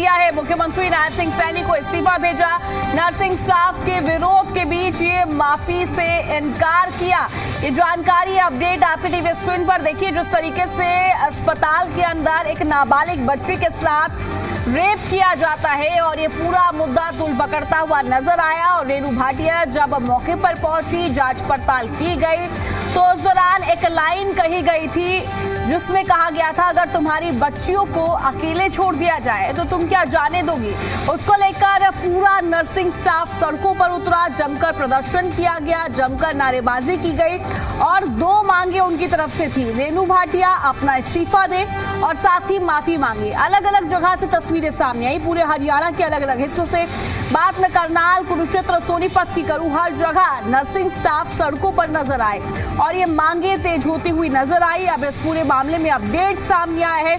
दिया है। मुख्यमंत्री नायब सिंह सैनी को इस्तीफा भेजा। नर्सिंग स्टाफ के विरोध के बीच ये माफी से इनकार किया। ये जानकारी अपडेट आपके टीवी स्क्रीन पर देखिए। जिस तरीके से अस्पताल के अंदर एक नाबालिग बच्ची के साथ रेप किया जाता है और ये पूरा मुद्दा तूल पकड़ता हुआ नजर आया। और रेणु भाटिया जब मौके पर पहुंची, जांच पड़ताल की गई तो उस दौरान एक लाइन कही गई थी जिसमें कहा गया था, अगर तुम्हारी बच्चियों को अकेले छोड़ दिया जाए तो तुम क्या जाने दोगी। उसको लेकर पूरा नर्सिंग स्टाफ सड़कों पर उतरा, जमकर प्रदर्शन किया गया, जमकर नारेबाजी की गई और दो मांगे उनकी तरफ से थी। रेणु भाटिया अपना इस्तीफा दे और साथ ही माफी मांगी। अलग अलग जगह से तस्वीरें सामने आई, पूरे हरियाणा के अलग अलग हिस्सों से। बाद में करनाल, कुरुक्षेत्र, सोनीपत की करूं, हर जगह नर्सिंग स्टाफ सड़कों पर नजर आए और ये मांगे तेज होती हुई नजर आई। अब इस पूरे मामले में अपडेट सामने आया है।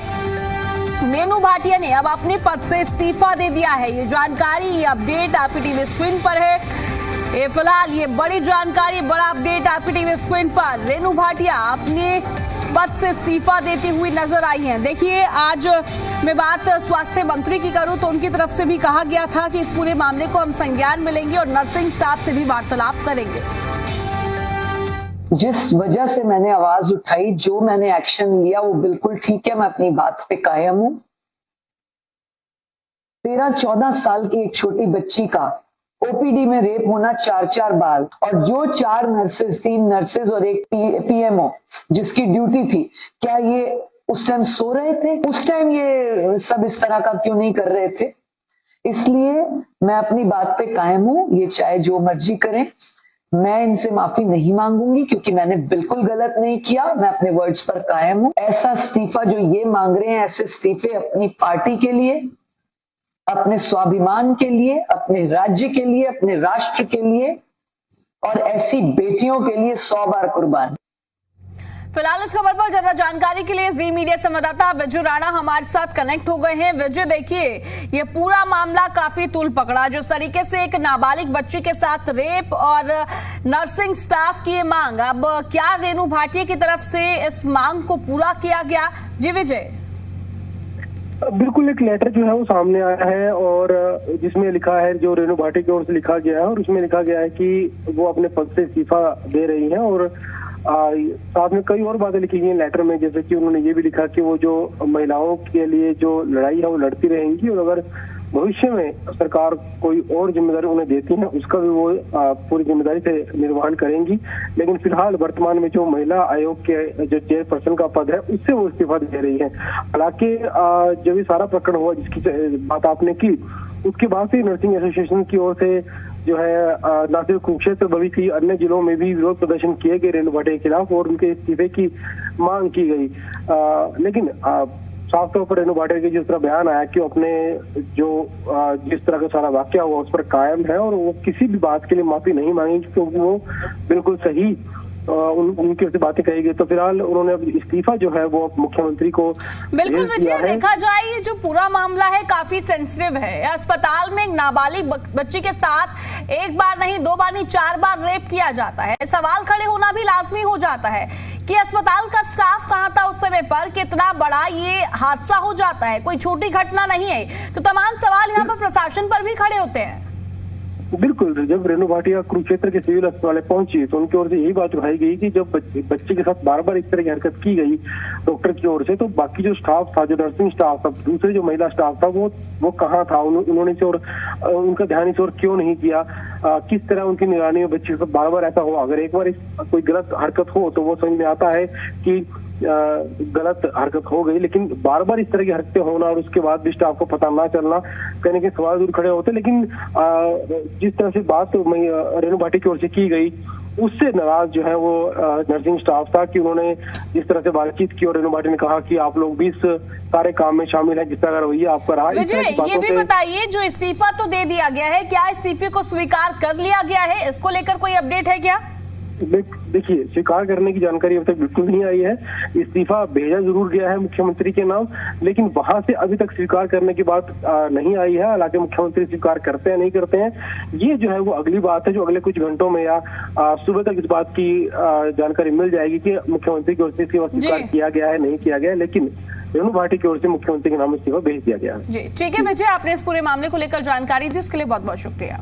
रेणु भाटिया ने अब अपने पद से इस्तीफा दे दिया है। ये जानकारी, ये अपडेट आपकी टीवी स्क्रीन पर है। ये फिलहाल ये बड़ी जानकारी, बड़ा अपडेट आपकी टीवी स्क्रीन पर। रेणु भाटिया अपने पद से इस्तीफा देती हुई नजर आई हैं। देखिए, आज मैं बात स्वास्थ्य मंत्री की करूं तो उनकी तरफ से भी कहा गया था कि इस पूरे मामले को हम संज्ञान में लेंगे और नर्सिंग स्टाफ से भी वार्तालाप करेंगे। जिस वजह से मैंने आवाज उठाई, जो मैंने एक्शन लिया वो बिल्कुल ठीक है। मैं अपनी बात पे कायम हूं। 13-14 साल की एक छोटी बच्ची का ओपीडी में रेप होना 4 बार, और जो 4 नर्सेज, 3 नर्सेज और एक पीएमओ जिसकी ड्यूटी थी, क्या ये उस टाइम सो रहे थे? उस टाइम ये सब इस तरह का क्यों नहीं कर रहे थे? इसलिए मैं अपनी बात पे कायम हूं। ये चाहे जो मर्जी करें, मैं इनसे माफी नहीं मांगूंगी क्योंकि मैंने बिल्कुल गलत नहीं किया। मैं अपने वर्ड्स पर कायम हूं। ऐसा इस्तीफा जो ये मांग रहे हैं, ऐसे इस्तीफे अपनी पार्टी के लिए, अपने स्वाभिमान के लिए, अपने राज्य के लिए, अपने राष्ट्र के लिए और ऐसी बेटियों के लिए 100 बार कुर्बान। फिलहाल इस खबर पर ज्यादा जानकारी के लिए जी मीडिया संवाददाता विजय राणा हमारे साथ कनेक्ट हो गए हैं। विजय, देखिए, ये पूरा मामला काफी तूल पकड़ा। जिस तरीके से एक नाबालिग बच्ची के साथ रेप और नर्सिंग स्टाफ की ये मांग, अब क्या रेणु भाटिया की तरफ से इस मांग को पूरा किया गया? जी विजय। बिल्कुल, एक लेटर जो है वो सामने आया है और जिसमें लिखा है, जो रेणु भाटिया की ओर से लिखा गया है, और उसमें लिखा गया है कि वो अपने पद से इस्तीफा दे रही हैं। और साथ में कई और बातें लिखी गई हैं लेटर में, जैसे कि उन्होंने ये भी लिखा कि वो जो महिलाओं के लिए जो लड़ाई है वो लड़ती रहेंगी और अगर भविष्य में सरकार कोई और जिम्मेदारी उन्हें देती है उसका भी वो पूरी जिम्मेदारी से निर्वहन करेंगी। लेकिन फिलहाल वर्तमान में जो महिला आयोग के जो चेयरपर्सन का पद है उससे वो इस्तीफा दे रही है। हालांकि जब ये सारा प्रकरण हुआ जिसकी बात आपने की, उसके बाद से नर्सिंग एसोसिएशन की ओर से जो है न सिर्फ कुरुक्षेत्र बल्कि अन्य जिलों में भी विरोध प्रदर्शन किए गए रेणु भाटिया के खिलाफ और उनके इस्तीफे की मांग की गई। लेकिन साफ तौर पर रेणु भाटिया के जिस तरह बयान आया कि वो अपने जो जिस तरह का सारा वाक्य हुआ उस पर कायम है और वो किसी भी बात के लिए माफी नहीं मांगेंगे क्योंकि वो बिल्कुल सही उनकी ओर से बातें कही गई। तो फिलहाल उन्होंने इस्तीफा जो है वो मुख्यमंत्री को बिल्कुल विजय, देखा जाए ये जो पूरा मामला है काफी सेंसिटिव है। अस्पताल में एक नाबालिग बच्ची के साथ एक बार नहीं, 2 बार नहीं, 4 बार रेप किया जाता है। सवाल खड़े होना भी लाजमी हो जाता है कि अस्पताल का स्टाफ कहां था उस समय पर, कितना बड़ा ये हादसा हो जाता है, कोई छोटी घटना नहीं है। तो तमाम सवाल यहाँ पर प्रशासन पर भी खड़े होते हैं। बिल्कुल, जब रेणु भाटिया कुरुक्षेत्र के सिविल अस्पताल पहुंची तो उनकी ओर से यही बात उठाई गई कि जब बच्चे के साथ बार बार इस तरह की हरकत की गई डॉक्टर की ओर से, तो बाकी जो स्टाफ था, जो नर्सिंग स्टाफ था, दूसरे जो महिला स्टाफ था, वो कहाँ था? उन्होंने इसे और उनका ध्यान इस ओर क्यों नहीं किया? किस तरह उनकी निगरानी में बच्चे के साथ बार बार ऐसा हुआ? अगर एक बार कोई गलत हरकत हो तो वो समझ में आता है कि गलत हरकत हो गई, लेकिन बार बार इस तरह की हरकतें होना और उसके बाद भी स्टाफ को पता ना चलना, कहने के सवाल दूर खड़े होते। लेकिन जिस तरह से बात रेणु भाटिया की ओर से की गई उससे नाराज जो है वो नर्सिंग स्टाफ था कि उन्होंने जिस तरह से बातचीत की और रेणु भाटिया ने कहा कि आप लोग भी इस सारे काम में शामिल हैं, जिस तरह रवैया आपका रहा। विजय, ये भी बताइए, जो इस्तीफा तो दे दिया गया है, क्या इस्तीफे को स्वीकार कर लिया गया है? इसको लेकर कोई अपडेट है क्या? देखिए, स्वीकार करने की जानकारी अब तक बिल्कुल नहीं आई है। इस्तीफा भेजा जरूर गया है मुख्यमंत्री के नाम, लेकिन वहां से अभी तक स्वीकार करने की बात नहीं आई है। हालांकि मुख्यमंत्री स्वीकार करते हैं नहीं करते हैं, ये जो है वो अगली बात है, जो अगले कुछ घंटों में या सुबह तक इस बात की जानकारी मिल जाएगी कि मुख्यमंत्री की ओर से इस्तीफा स्वीकार किया गया है नहीं किया गया है। लेकिन रेणु भाटी की ओर से मुख्यमंत्री के नाम इस्तीफा भेज दिया गया है। जी ठीक है विजय, आपने इस पूरे मामले को लेकर जानकारी दी, उसके लिए बहुत बहुत शुक्रिया।